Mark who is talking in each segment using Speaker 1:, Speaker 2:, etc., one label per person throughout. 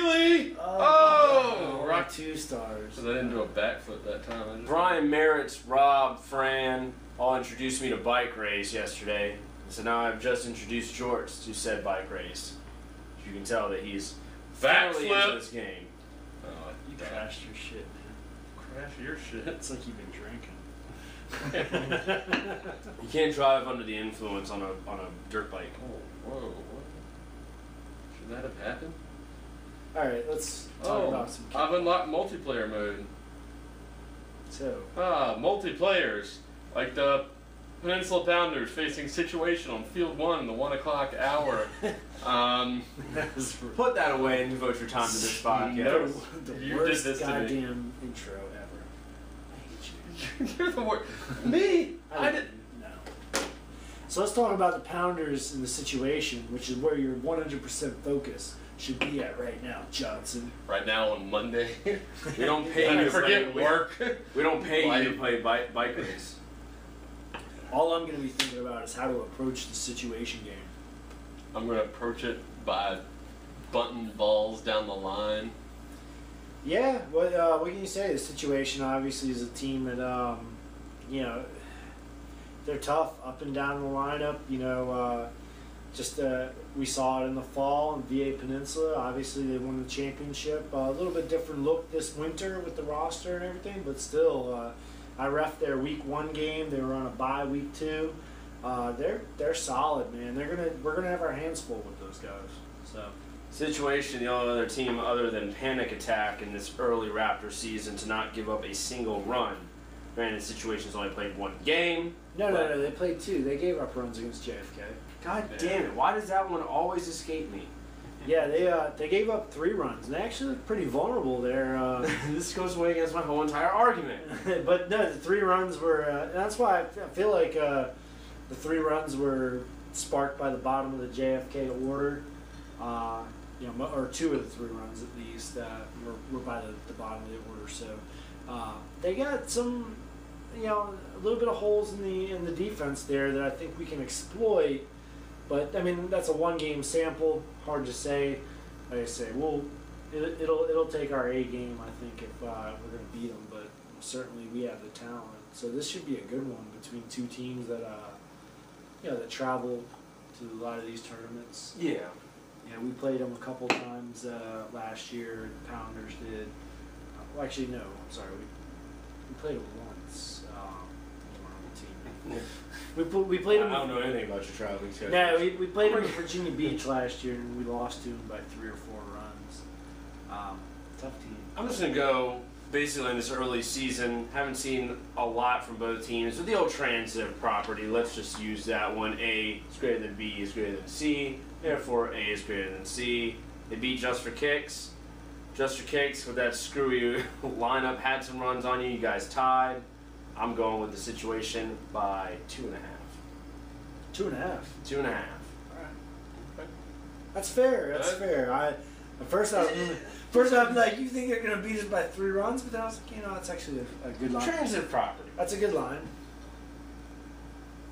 Speaker 1: Healy!
Speaker 2: Oh,
Speaker 1: Rock 2 stars.
Speaker 2: So they didn't do a backflip that time.
Speaker 3: Brian Merritt's, Rob, Fran all introduced me to bike race yesterday. So now I've just introduced George to said bike race. You can tell that he's thoroughly into this game.
Speaker 2: Oh,
Speaker 1: You crashed your shit, man.
Speaker 2: crash your shit.
Speaker 1: It's like you've been drinking.
Speaker 3: You can't drive under the influence on a dirt bike.
Speaker 2: Oh, whoa, what? Should that have happened?
Speaker 1: Alright, let's talk about some
Speaker 2: I've unlocked multiplayer mode.
Speaker 1: So,
Speaker 2: Multiplayers. Like the Peninsula Pounders facing Situation on Field 1 the 1 o'clock hour.
Speaker 3: Put that away and devote your time to this podcast.
Speaker 1: the
Speaker 2: You
Speaker 1: worst
Speaker 2: did this to me.
Speaker 1: goddamn intro ever. I hate you.
Speaker 2: You're the worst. Me? I did.
Speaker 1: No. So let's talk about the Pounders and the Situation, which is where your 100% focus should be at right now, Johnson.
Speaker 2: Right now on Monday.
Speaker 3: We don't pay
Speaker 2: I
Speaker 3: you to
Speaker 2: forget
Speaker 3: play,
Speaker 2: work.
Speaker 3: we don't pay you to play bike race.
Speaker 1: All I'm going to be thinking about is how to approach the Situation game.
Speaker 2: I'm going to approach it by bunting balls down the line.
Speaker 1: Yeah, what can you say? The Situation obviously is a team that, you know, they're tough up and down the lineup. You know, we saw it in the fall in VA Peninsula. Obviously, they won the championship. A little bit different look this winter with the roster and everything, but still, I reffed their week 1 game. They were on a bye week 2. They're solid, man. We're gonna have our hands full with those guys. So.
Speaker 3: Situation, the only other team other than Panic Attack in this early Raptor season to not give up a single run. Granted, Situation's only played 1 game.
Speaker 1: No, they played 2. They gave up runs against JFK.
Speaker 3: God damn it! Why does that one always escape me?
Speaker 1: Yeah, they gave up 3 runs, and they actually looked pretty vulnerable there.
Speaker 3: This goes away against my whole entire argument.
Speaker 1: But no, the 3 runs were. And that's why I feel like the 3 runs were sparked by the bottom of the JFK order. You know, or 2 of the 3 runs at least were by the bottom of the order. So they got some, you know, a little bit of holes in the defense there that I think we can exploit. But I mean, that's a 1-game sample. Hard to say. Like I say, it'll take our A game, I think, if we're going to beat them. But certainly we have the talent. So this should be a good one between 2 teams that that travel to a lot of these tournaments.
Speaker 3: Yeah.
Speaker 1: Yeah, we played them a couple times last year. The Pounders did. Well, actually, no. I'm sorry. We played them once. We were on the team.
Speaker 3: Yeah.
Speaker 1: We played them.
Speaker 3: I don't know anything about your traveling schedule.
Speaker 1: No, we played them at Virginia Beach last year, and we lost to them by 3 or 4 runs. Tough team.
Speaker 3: I'm just gonna go basically in this early season. Haven't seen a lot from both teams. With the old transitive property, let's just use that one. A is greater than B is greater than C. Therefore, A is greater than C. They beat Just for Kicks. Just for Kicks with that screwy lineup had some runs on you. You guys tied. I'm going with the Situation by 2.5.
Speaker 1: 2.5.
Speaker 3: 2.5.
Speaker 1: All right. That's fair. That's fair. At first I was like, you think they're gonna beat us by 3 runs? But then I was like, you know, it's actually a good line.
Speaker 3: Transitive property.
Speaker 1: That's a good line.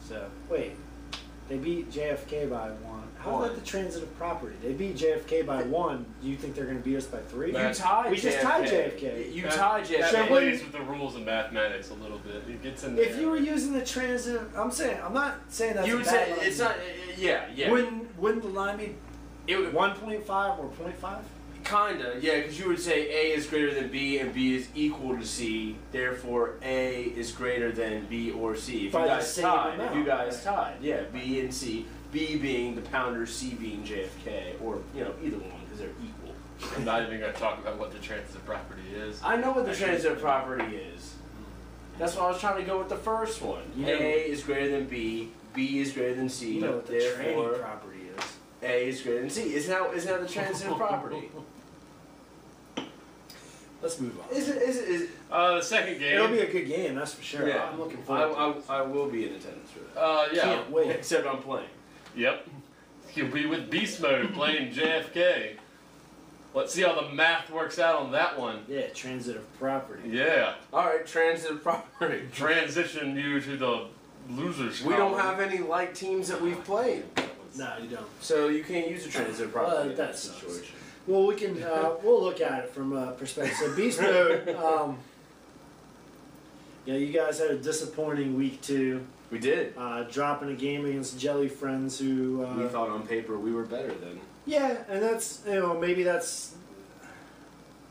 Speaker 1: So wait, they beat JFK by 1. How is that the transitive property? They beat JFK by 1. Do you think they're going to beat us by 3?
Speaker 3: You tied.
Speaker 1: We just tied JFK.
Speaker 3: You tied JFK.
Speaker 2: That plays with the rules of mathematics a little bit. It gets in there.
Speaker 1: If you were using the transitive, I'm not saying that's
Speaker 3: You
Speaker 1: a
Speaker 3: would
Speaker 1: bad
Speaker 3: say
Speaker 1: line.
Speaker 3: it's not. Yeah.
Speaker 1: Wouldn't the line be
Speaker 3: It would
Speaker 1: 1.5 or 0.5?
Speaker 3: kinda, yeah, because you would say A is greater than B and B is equal to C. Therefore, A is greater than B or C. If
Speaker 1: By
Speaker 3: you
Speaker 1: the
Speaker 3: guys
Speaker 1: same
Speaker 3: tied,
Speaker 1: amount.
Speaker 3: yeah, B and C. B being the Pounders, C being JFK, or either one because they're equal.
Speaker 2: I'm not even going to talk about what the transitive property is.
Speaker 3: I know what the transitive property is. That's why I was trying to go with the first one. A is greater than B. B is greater than C.
Speaker 1: You know what the training
Speaker 3: therefore,
Speaker 1: property is.
Speaker 3: A is greater than C. Isn't that the transitive property?
Speaker 1: Let's move on.
Speaker 3: Is it?
Speaker 2: The second game.
Speaker 1: It'll be a good game, that's for sure.
Speaker 3: Yeah.
Speaker 1: I'm looking forward to it.
Speaker 3: I will be in attendance for that.
Speaker 2: Yeah.
Speaker 1: Can't wait.
Speaker 3: Except I'm playing.
Speaker 2: Yep. You'll be with Beast Mode playing JFK. Let's see how the math works out on that one.
Speaker 1: Yeah, transitive property.
Speaker 2: Yeah.
Speaker 3: Alright, transitive property.
Speaker 2: Transition you to the losers.
Speaker 3: We don't
Speaker 2: column.
Speaker 3: have any teams that we've played.
Speaker 1: No, you don't.
Speaker 3: So you can't use a transitive property in that
Speaker 1: that sucks.
Speaker 3: situation.
Speaker 1: Well, we can we'll look at it from a perspective. So Beast Mode, yeah, you guys had a disappointing week 2.
Speaker 3: We did.
Speaker 1: Dropping a game against Jelly Friends, who
Speaker 3: We thought on paper we were better than.
Speaker 1: yeah, and that's maybe that's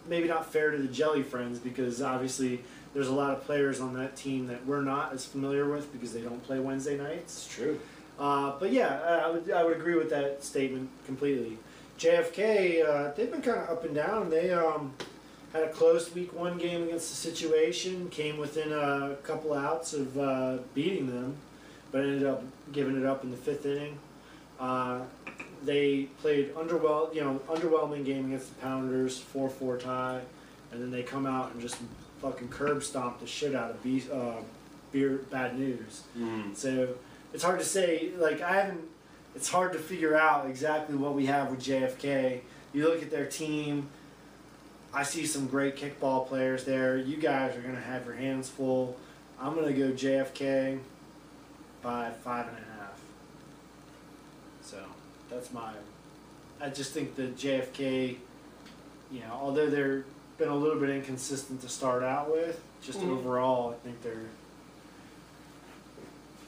Speaker 1: maybe not fair to the Jelly Friends because obviously there's a lot of players on that team that we're not as familiar with because they don't play Wednesday nights.
Speaker 3: It's true.
Speaker 1: But yeah, I would agree with that statement completely. JFK, they've been kind of up and down. They had a close week 1 game against the Situation, came within a couple outs of beating them, but ended up giving it up in the 5th inning. They played underwhelming game against the Pounders, 4-4 tie, and then they come out and just fucking curb stomp the shit out of Bad News.
Speaker 3: Mm.
Speaker 1: So it's hard to say. Like it's hard to figure out exactly what we have with JFK. You look at their team. I see some great kickball players there. You guys are gonna have your hands full. I'm gonna go JFK by 5.5. So that's my. I just think that JFK, although they're been a little bit inconsistent to start out with, just overall, I think they're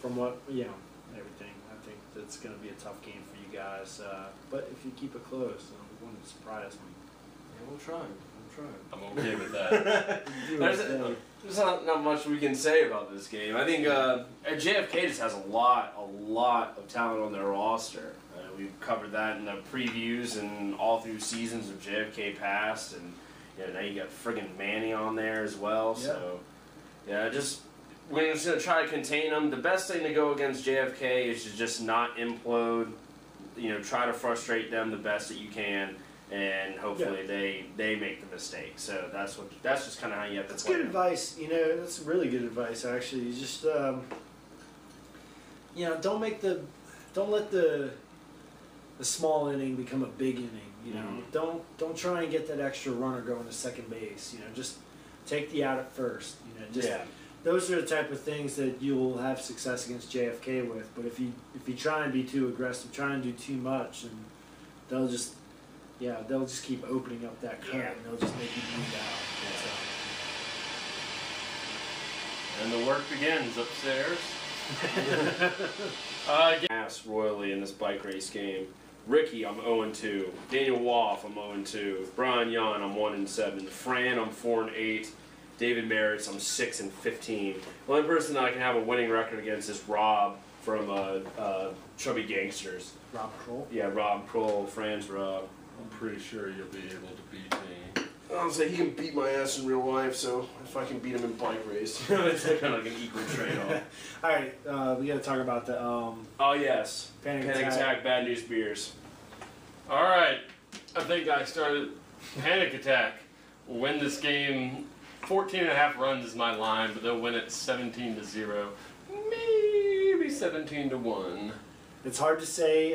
Speaker 1: from what everything. I think that's going to be a tough game for you guys. But if you keep it close, it wouldn't surprise me.
Speaker 3: Yeah, we'll try.
Speaker 2: I'm okay with that.
Speaker 3: There's not much we can say about this game. I think JFK just has a lot of talent on their roster. We've covered that in the previews and all through seasons of JFK past, and now you got friggin' Manny on there as well.
Speaker 1: Yeah.
Speaker 3: So we're just gonna try to contain them. The best thing to go against JFK is to just not implode. Try to frustrate them the best that you can. And hopefully they make the mistake. So that's just kind of how you have to
Speaker 1: That's
Speaker 3: play
Speaker 1: good
Speaker 3: it.
Speaker 1: advice. That's really good advice actually. You just don't let the small inning become a big inning. Don't try and get that extra runner going to second base. Just take the out at first. Those are the type of things that you'll have success against JFK with. But if you try and be too aggressive, try and do too much, and they'll just keep opening up that cut, and they'll just make you bleed out.
Speaker 2: And the work begins upstairs.
Speaker 3: Ass royally in this bike race game. Ricky, I'm 0-2. Daniel Woff, I'm 0-2. Brian Young, I'm 1-7. Fran, I'm 4-8. David Merritts, I'm 6-15. The only person that I can have a winning record against is Rob from Chubby Gangsters.
Speaker 1: Rob Kroll.
Speaker 3: Yeah, Rob Kroll, Fran's Rob.
Speaker 2: I'm pretty sure you'll be able to beat me.
Speaker 3: I was like, he can beat my ass in real life, so if I can beat him in bike race, it's kind of like an equal trade-off.
Speaker 1: All right, we got to talk about the
Speaker 3: Oh yes,
Speaker 1: Panic
Speaker 3: Attack,
Speaker 1: Attack.
Speaker 3: Bad News Beers.
Speaker 2: All right, I think I started Panic Attack. Will win this game. 14.5 runs is my line, but they'll win it 17-0, maybe 17-1.
Speaker 1: It's hard to say.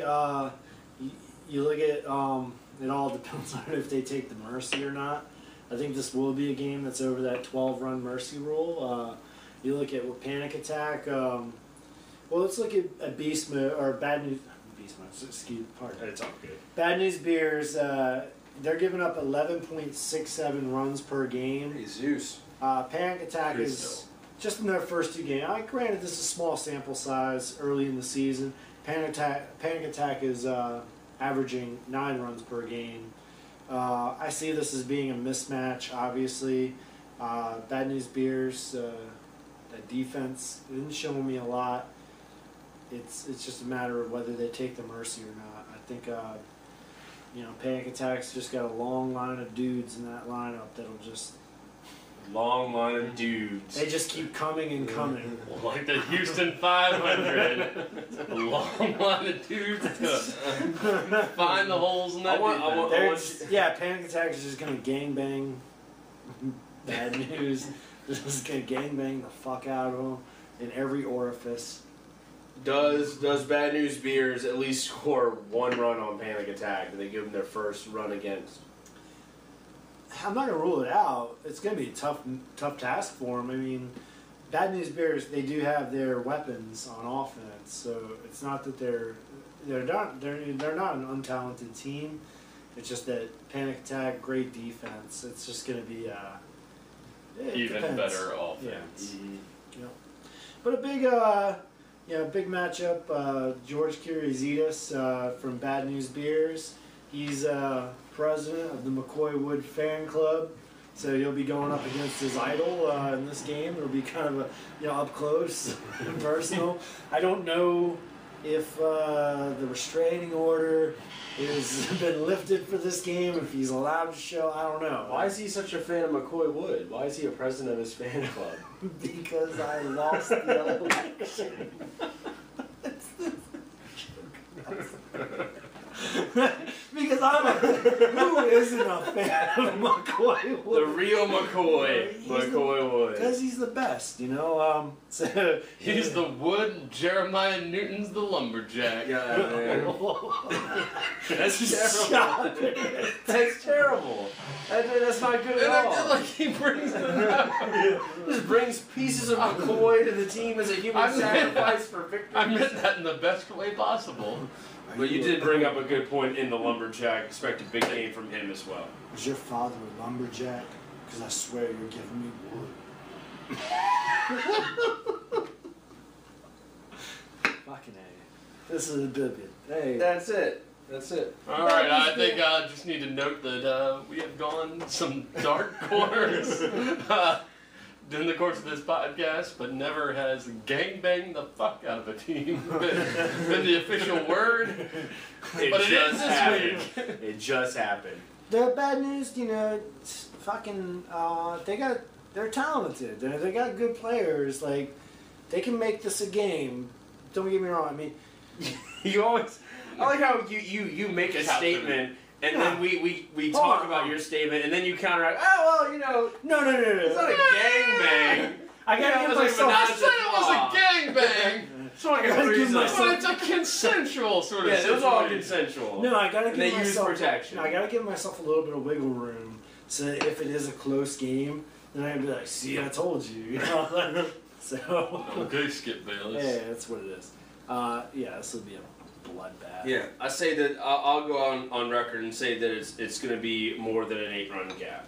Speaker 1: You look at it all depends on if they take the mercy or not. I think this will be a game that's over that 12-run mercy rule. You look at Panic Attack. Well, let's look at Beast Mode or Bad News. Beast Mode. Pardon.
Speaker 3: It's all good.
Speaker 1: Bad News Beers. They're giving up 11.67 runs per game.
Speaker 3: Hey Zeus.
Speaker 1: Panic Attack is just in their first 2 games. Granted, this is a small sample size early in the season. Panic Attack is averaging 9 runs per game. I see this as being a mismatch, obviously. Bad News Beers, that defense isn't showing me a lot. It's just a matter of whether they take the mercy or not. I think Panic Attack's just got a long line of dudes in that lineup that'll just
Speaker 3: Long line of dudes.
Speaker 1: they just keep coming and coming.
Speaker 2: Like the Houston 500. A long line of dudes to find the holes in that defense.
Speaker 1: Panic Attack is just gonna gangbang Bad News. They're just gonna gangbang the fuck out of them in every orifice.
Speaker 3: Does Bad News Beers at least score 1 run on Panic Attack? Do they give them their first run against?
Speaker 1: I'm not gonna rule it out. It's gonna be a tough task for them. I mean, Bad News Bears, they do have their weapons on offense, so it's not that they're not an untalented team. It's just that Panic Attack, great defense. It's just going to be it
Speaker 2: Even
Speaker 1: depends.
Speaker 2: better offense.
Speaker 1: Yeah. But a big, big matchup. George Kirizitis from Bad News Beers. He's president of the McCoy Wood Fan Club, so he'll be going up against his idol in this game. It'll be kind of up close and personal. I don't know if the restraining order has been lifted for this game, if he's allowed to show. I don't know.
Speaker 3: Why is he such a fan of McCoy Wood? Why is he a president of his fan club?
Speaker 1: Because I lost the election. Because who isn't a fan of McCoy Wood?
Speaker 3: The real McCoy. McCoy Wood.
Speaker 1: Because he's the best, So
Speaker 2: He's the Wood, Jeremiah Newton's the lumberjack.
Speaker 3: Yeah, man. That's
Speaker 1: Stop
Speaker 3: terrible.
Speaker 1: it.
Speaker 3: That's terrible. That's not good
Speaker 2: And
Speaker 3: at
Speaker 2: I feel
Speaker 3: all.
Speaker 2: like he brings them out.
Speaker 3: Just brings pieces of McCoy to the team as a human sacrifice for victory.
Speaker 2: I meant that in the best way possible.
Speaker 3: But you did bring up a good point in the lumberjack. Expect a big game from him as well.
Speaker 1: Was your father a lumberjack? Because I swear you're giving me wood. Fucking A. This is a bigot. Hey.
Speaker 3: That's it. That's it.
Speaker 2: All right, I think I just need to note that we have gone some dark corners in the course of this podcast, but never has gangbanged the fuck out of a team been the official word.
Speaker 3: It
Speaker 2: But it
Speaker 3: just
Speaker 2: is this
Speaker 3: happened.
Speaker 2: week.
Speaker 3: It just happened.
Speaker 1: The bad news, it's fucking, they're talented. They got good players. Like, they can make this a game. Don't get me wrong. I mean,
Speaker 3: You always. I like how you make a
Speaker 2: Captain.
Speaker 3: statement and then we
Speaker 1: Hold
Speaker 3: talk
Speaker 1: on.
Speaker 3: about your statement and then you counteract. Oh well,
Speaker 1: no.
Speaker 3: it's not a gangbang.
Speaker 1: I gotta
Speaker 3: Yeah,
Speaker 1: give
Speaker 3: it was like
Speaker 2: I
Speaker 1: myself.
Speaker 2: said it was a gangbang,
Speaker 3: It's not like
Speaker 1: I
Speaker 3: a
Speaker 1: gotta give
Speaker 3: reason.
Speaker 1: myself-
Speaker 2: but it's a consensual sort of
Speaker 3: Yeah, it was all
Speaker 2: situation.
Speaker 3: consensual.
Speaker 1: No, I gotta
Speaker 3: And they
Speaker 1: give
Speaker 3: use
Speaker 1: myself
Speaker 3: protection.
Speaker 1: I gotta give myself a little bit of wiggle room, so that if it is a close game, then I can be like, "See, I told you." So.
Speaker 2: Okay, Skip Bayless.
Speaker 1: Yeah, that's what it is. This will be a bloodbath.
Speaker 3: Yeah, I say that I'll go on record and say that it's going to be more than an 8-run gap.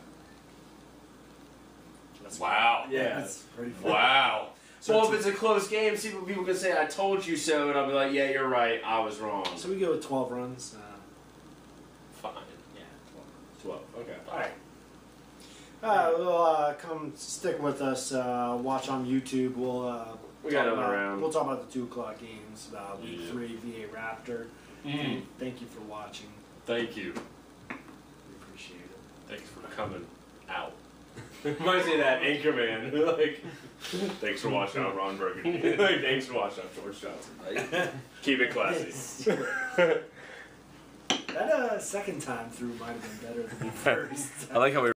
Speaker 1: That's
Speaker 2: Wow.
Speaker 3: Yeah.
Speaker 1: That's pretty fun.
Speaker 2: Wow.
Speaker 3: So if it's a close game, see what people can say. I told you so, and I'll be like, yeah, you're right. I was wrong.
Speaker 1: So we go with 12 runs.
Speaker 2: Fine.
Speaker 1: Yeah,
Speaker 3: 12. Okay.
Speaker 1: All right. We'll come stick with us. Watch on YouTube.
Speaker 3: We got
Speaker 1: talk
Speaker 3: another
Speaker 1: about-
Speaker 3: round.
Speaker 1: We'll talk about the 2:00 games. Week
Speaker 2: Yeah.
Speaker 1: 3 VA Raptor.
Speaker 2: Mm.
Speaker 1: Thank you for watching.
Speaker 2: Thank you.
Speaker 1: We appreciate it.
Speaker 2: Thanks for coming out.
Speaker 3: Might say that Anchorman. Like, thanks for watching on Ron Burgundy. Like, thanks for watching on George Johnson. Keep it classy.
Speaker 1: That second time through might have been better than the first.
Speaker 3: I like how we